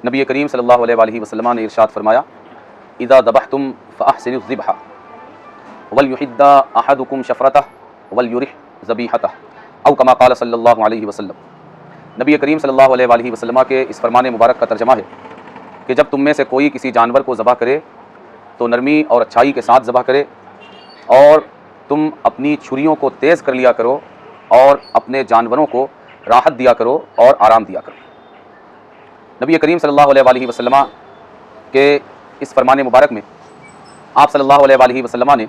نبی کریم صلی اللہ علیہ وسلم نے ارشاد فرمایا اذا ذبحتم فاحسنوا الذبح وليحد احدكم شفرته وليرح ذبیحته او کما قال صلی اللہ علیہ وسلم۔ نبی کریم صلی اللہ علیہ وسلم کے اس فرمان مبارک کا ترجمہ ہے کہ جب تم میں سے کوئی کسی جانور کو ذبح کرے تو نرمی اور اچھائی کے ساتھ ذبح کرے، اور تم اپنی چھریوں کو تیز کر لیا کرو اور اپنے جانوروں کو راحت دیا کرو اور آرام دیا کرو۔ نبی کریم صلی اللہ علیہ وسلم کے اس فرمان مبارک میں آپ صلی اللہ علیہ وسلم نے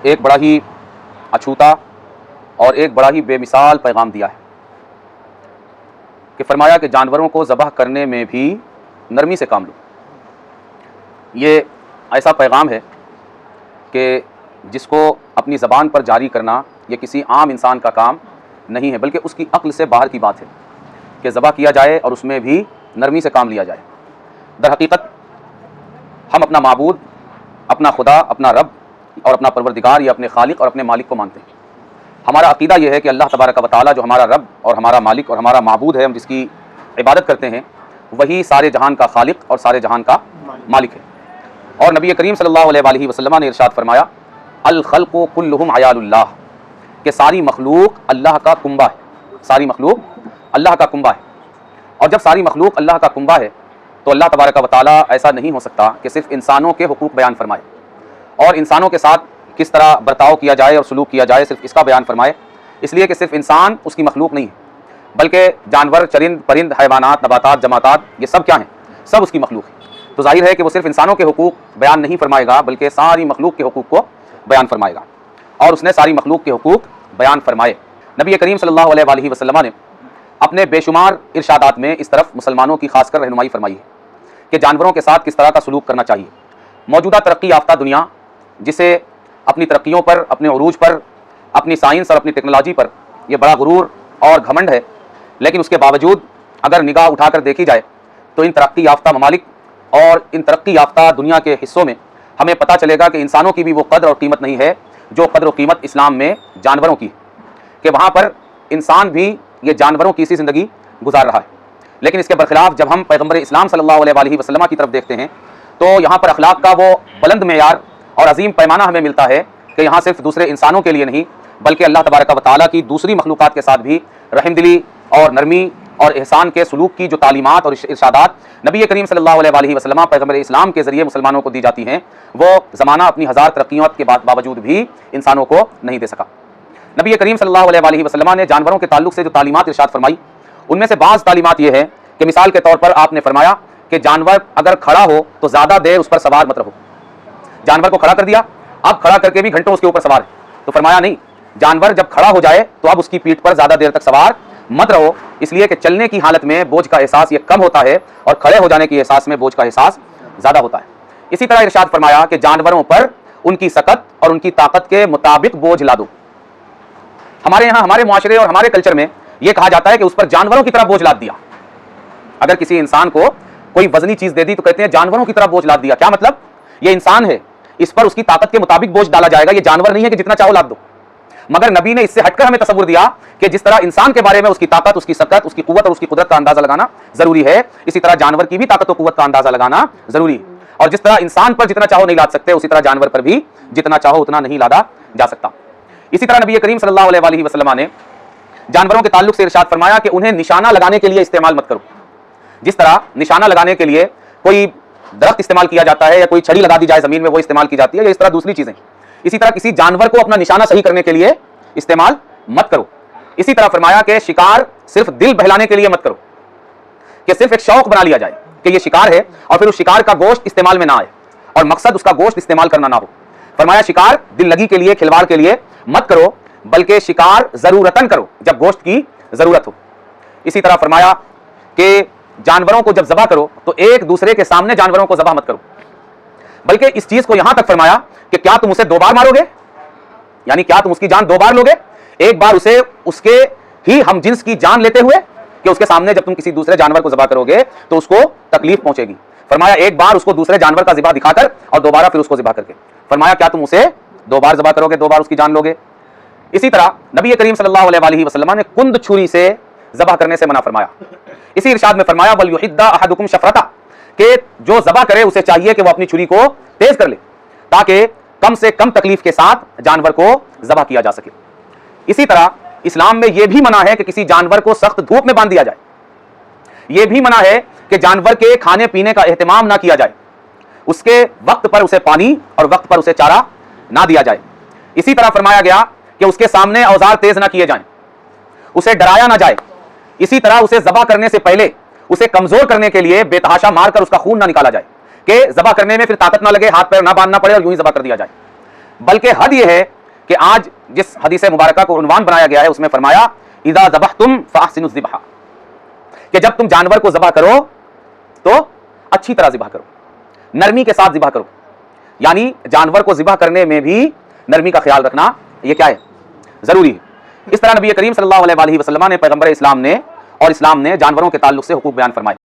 ایک بڑا ہی اچھوتا اور ایک بڑا ہی بے مثال پیغام دیا ہے کہ فرمایا کہ جانوروں کو ذبح کرنے میں بھی نرمی سے کام لو۔ یہ ایسا پیغام ہے کہ جس کو اپنی زبان پر جاری کرنا یہ کسی عام انسان کا کام نہیں ہے، بلکہ اس کی عقل سے باہر کی بات ہے کہ ذبح کیا جائے اور اس میں بھی نرمی سے کام لیا جائے۔ در حقیقت ہم اپنا معبود، اپنا خدا، اپنا رب اور اپنا پروردگار یا اپنے خالق اور اپنے مالک کو مانتے ہیں۔ ہمارا عقیدہ یہ ہے کہ اللہ تبارک و تعالیٰ جو ہمارا رب اور ہمارا مالک اور ہمارا معبود ہے، ہم جس کی عبادت کرتے ہیں، وہی سارے جہان کا خالق اور سارے جہان کا مالک ہے۔ اور نبی کریم صلی اللہ علیہ وسلم نے ارشاد فرمایا الخلق کلہم عیال اللہ، کہ ساری مخلوق اللہ کا کنبہ ہے، ساری مخلوق اللہ کا کنبہ ہے۔ اور جب ساری مخلوق اللہ کا کنبہ ہے تو اللہ تبارک و تعالیٰ ایسا نہیں ہو سکتا کہ صرف انسانوں کے حقوق بیان فرمائے اور انسانوں کے ساتھ کس طرح برتاؤ کیا جائے اور سلوک کیا جائے صرف اس کا بیان فرمائے، اس لیے کہ صرف انسان اس کی مخلوق نہیں ہے، بلکہ جانور، چرند، پرند، حیوانات، نباتات، جماعتات، یہ سب کیا ہیں؟ سب اس کی مخلوق ہے۔ تو ظاہر ہے کہ وہ صرف انسانوں کے حقوق بیان نہیں فرمائے گا بلکہ ساری مخلوق کے حقوق کو بیان فرمائے گا، اور اس نے ساری مخلوق کے حقوق بیان فرمائے۔ نبی کریم صلی اللہ علیہ وسلم نے اپنے بے شمار ارشادات میں اس طرف مسلمانوں کی خاص کر رہنمائی فرمائی ہے کہ جانوروں کے ساتھ کس طرح کا سلوک کرنا چاہیے۔ موجودہ ترقی یافتہ دنیا، جسے اپنی ترقیوں پر، اپنے عروج پر، اپنی سائنس اور اپنی ٹیکنالوجی پر یہ بڑا غرور اور گھمنڈ ہے، لیکن اس کے باوجود اگر نگاہ اٹھا کر دیکھی جائے تو ان ترقی یافتہ ممالک اور ان ترقی یافتہ دنیا کے حصوں میں ہمیں پتہ چلے گا کہ انسانوں کی بھی وہ قدر اور قیمت نہیں ہے جو قدر و قیمت اسلام میں جانوروں کی ہے، کہ وہاں پر انسان بھی یہ جانوروں کی سی زندگی گزار رہا ہے۔ لیکن اس کے برخلاف جب ہم پیغمبر اسلام صلی اللہ علیہ وسلم کی طرف دیکھتے ہیں تو یہاں پر اخلاق کا وہ بلند معیار اور عظیم پیمانہ ہمیں ملتا ہے کہ یہاں صرف دوسرے انسانوں کے لیے نہیں بلکہ اللہ تبارک و تعالیٰ کی دوسری مخلوقات کے ساتھ بھی رحم دلی اور نرمی اور احسان کے سلوک کی جو تعلیمات اور ارشادات نبی کریم صلی اللہ علیہ وسلم پیغمبر اسلام کے ذریعے مسلمانوں کو دی جاتی ہیں، وہ زمانہ اپنی ہزار ترقیوں کے باوجود بھی انسانوں کو نہیں دے سکا۔ نبی کریم صلی اللہ علیہ وسلم نے جانوروں کے تعلق سے جو تعلیمات ارشاد فرمائی، ان میں سے بعض تعلیمات یہ ہے کہ مثال کے طور پر آپ نے فرمایا کہ جانور اگر کھڑا ہو تو زیادہ دیر اس پر سوار مت رہو۔ جانور کو کھڑا کر دیا، اب کھڑا کر کے بھی گھنٹوں اس کے اوپر سوار ہے، تو فرمایا نہیں، جانور جب کھڑا ہو جائے تو اب اس کی پیٹھ پر زیادہ دیر تک سوار مت رہو، اس لیے کہ چلنے کی حالت میں بوجھ کا احساس یہ کم ہوتا ہے اور کھڑے ہو جانے کے احساس میں بوجھ کا احساس زیادہ ہوتا ہے۔ اسی طرح ارشاد فرمایا کہ جانوروں پر ان کی سکت اور ان کی طاقت کے مطابق بوجھ لا دو۔ ہمارے یہاں، ہمارے معاشرے اور ہمارے کلچر میں یہ کہا جاتا ہے کہ اس پر جانوروں کی طرح بوجھ لاد دیا۔ اگر کسی انسان کو کوئی وزنی چیز دے دی تو کہتے ہیں جانوروں کی طرح بوجھ لاد دیا۔ کیا مطلب؟ یہ انسان ہے، اس پر اس کی طاقت کے مطابق بوجھ ڈالا جائے گا، یہ جانور نہیں ہے کہ جتنا چاہو لاد دو۔ مگر نبی نے اس سے ہٹ کر ہمیں تصور دیا کہ جس طرح انسان کے بارے میں اس کی طاقت، اس کی سکت، اس کی قوت اور اس کی قدرت کا اندازہ لگانا ضروری ہے، اسی طرح جانور کی بھی طاقت و قوت کا اندازہ لگانا ضروری ہے، اور جس طرح انسان پر جتنا چاہو نہیں لاد سکتے اسی طرح جانور پر بھی جتنا چاہو اتنا نہیں لادا جا سکتا۔ اسی طرح نبی کریم صلی اللہ علیہ وسلم نے جانوروں کے تعلق سے ارشاد فرمایا کہ انہیں نشانہ لگانے کے لیے استعمال مت کرو۔ جس طرح نشانہ لگانے کے لیے کوئی درخت استعمال کیا جاتا ہے یا کوئی چھڑی لگا دی جائے زمین میں وہ استعمال کی جاتی ہے، یا اس طرح دوسری چیزیں، اسی طرح کسی جانور کو اپنا نشانہ صحیح کرنے کے لیے استعمال مت کرو۔ اسی طرح فرمایا کہ شکار صرف دل بہلانے کے لیے مت کرو، کہ صرف ایک شوق بنا لیا جائے کہ یہ شکار ہے اور پھر اس شکار کا گوشت استعمال میں نہ آئے اور مقصد اس کا گوشت استعمال کرنا نہ ہو۔ فرمایا شکار دل لگی کے لیے، کھلواڑ کے لیے مت کرو، بلکہ شکار ضرورتاً کرو جب گوشت کی ضرورت ہو۔ اسی طرح فرمایا کہ جانوروں کو جب ذبح کرو تو ایک دوسرے کے سامنے جانوروں کو ذبح مت کرو، بلکہ اس چیز کو یہاں تک فرمایا کہ کیا تم اسے 2 بار مارو گے، یعنی کیا تم اس کی جان 2 بار لوگے، ایک بار اسے اس کے ہی ہم جنس کی جان لیتے ہوئے کہ اس کے سامنے جب تم کسی دوسرے جانور کو ذبح کرو گے تو اس کو تکلیف پہنچے گی۔ فرمایا ایک بار اس کو دوسرے جانور کا ذبح دکھا کر اور دوبارہ پھر اس کو ذبح کر کے۔ فرمایا کیا تم اسے 2 بار ذبح کرو گے، 2 بار اس کی جان لوگے۔ اسی طرح نبی کریم صلی اللہ علیہ وسلم نے کند چھری سے ذبح کرنے سے منع فرمایا۔ اسی ارشاد میں فرمایا وَلْيُحِدَّ أَحَدُكُمْ شَفْرَتَهُ کہ جو ذبح کرے اسے چاہیے کہ وہ اپنی چھری کو تیز کر لے تاکہ کم سے کم تکلیف کے ساتھ جانور کو ذبح کیا جا سکے۔ اسی طرح اسلام میں یہ بھی منع ہے کہ کسی جانور کو سخت دھوپ میں باندھ دیا جائے، یہ بھی منع ہے کہ جانور کے کھانے پینے کا اہتمام نہ کیا جائے، اس کے وقت پر اسے پانی اور وقت پر اسے چارہ نہ دیا جائے۔ اسی طرح فرمایا گیا کہ اس کے سامنے اوزار تیز نہ کیے جائیں، اسے ڈرایا نہ جائے، اسی طرح اسے ذبح کرنے سے پہلے اسے کمزور کرنے کے لیے بے تحاشا مار کر اس کا خون نہ نکالا جائے کہ ذبح کرنے میں پھر طاقت نہ لگے، ہاتھ پیر نہ باندھنا پڑے اور یوں ہی ذبح کر دیا جائے۔ بلکہ حد یہ ہے کہ آج جس حدیث مبارکہ کو عنوان بنایا گیا ہے اس میں فرمایا اذا ذبحتم فاحسنوا الذبح، کہ جب تم جانور کو ذبح کرو تو اچھی طرح ذبح کرو، نرمی کے ساتھ ذبح کرو، یعنی جانور کو ذبح کرنے میں بھی نرمی کا خیال رکھنا یہ کیا ہے؟ ضروری ہے۔ اس طرح نبی کریم صلی اللہ علیہ وآلہ وسلم نے پیغمبر اسلام نے جانوروں کے تعلق سے حقوق بیان فرمائے۔